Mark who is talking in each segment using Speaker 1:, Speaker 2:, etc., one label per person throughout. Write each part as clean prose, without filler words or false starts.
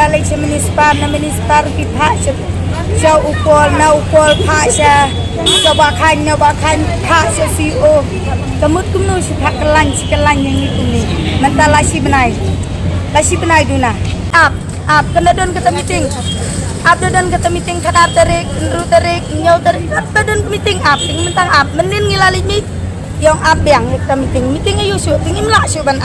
Speaker 1: ngilalay siya menispar pipha siya upol pha siya nabakan pha siya CEO kamut kumno si pha kelan yang itu ni mentala si benai duna ap kenadon kata meeting dan kata meeting kadar tarik nyau tarik dan meeting ting mentang menin ngilalay mi yang yang kata meeting ayo syuk tingin lah syuk ban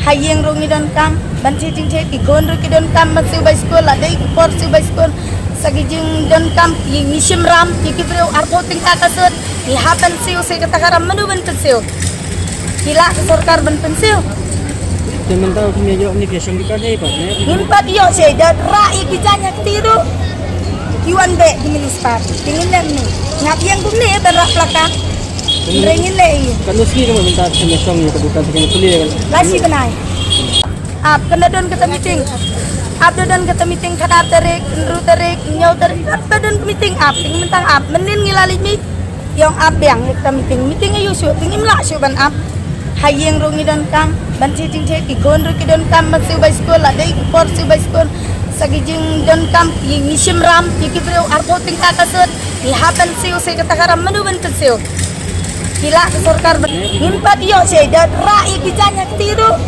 Speaker 1: hayeng rongi dan kam ban cing ikon ro kidon kam masih bai sekolah dai por su bai sekolah sagijing dan kam ngishim ram ikibreu arpoting kakasut ihapan siu se kata karam menu ban pensiu hila sarkar ban pensiu
Speaker 2: Teman tahu punya jawab ni biasa kita ni pak.
Speaker 1: Himpat yo se dan rai kijanya tiru iwan be di menispar tingin nem ni ngap yang kumne berak plaka ringin le
Speaker 2: Kan uski cuma minta semesong ni kebukan sekali kuliah kan.
Speaker 1: lasi benai kenadon kata meeting dan kata meeting kadar tarik nyau tarik dan meeting ting mentang menin ngilalay mi yang yang kata meeting ayo syuk tingin lah syuk ban hayeng rongi dan kam ban cing ikon ro kidon kam masih bai sekolah dai por su bai sekolah sagijing dan kam ngishim ram ikibreu arpoting kakasut ihapan siu se kata karam menu ban pensiu hila sarkar himpat yo se dan rai kijanya tiru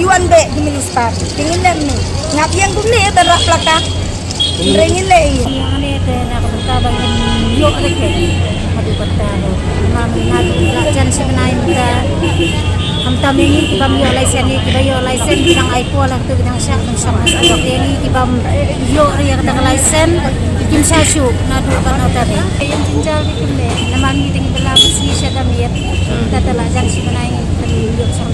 Speaker 1: iwan be di menispar tingin nem ni ngap yang kumne berak plaka ringin le
Speaker 3: yang ni ke nak bertabang yo lagi hadu bertalo mami hadu lajan sebenarnya kita hamtam ini kibam yo license ni kiba yo license bidang iPhone lah tu bidang syak sama asal ini kibam yo yang tak license bikin syasu nadu kan tadi yang tinggal di kumne naman kita ngibelam si syadamiyat kita telah jan sebenarnya yo sang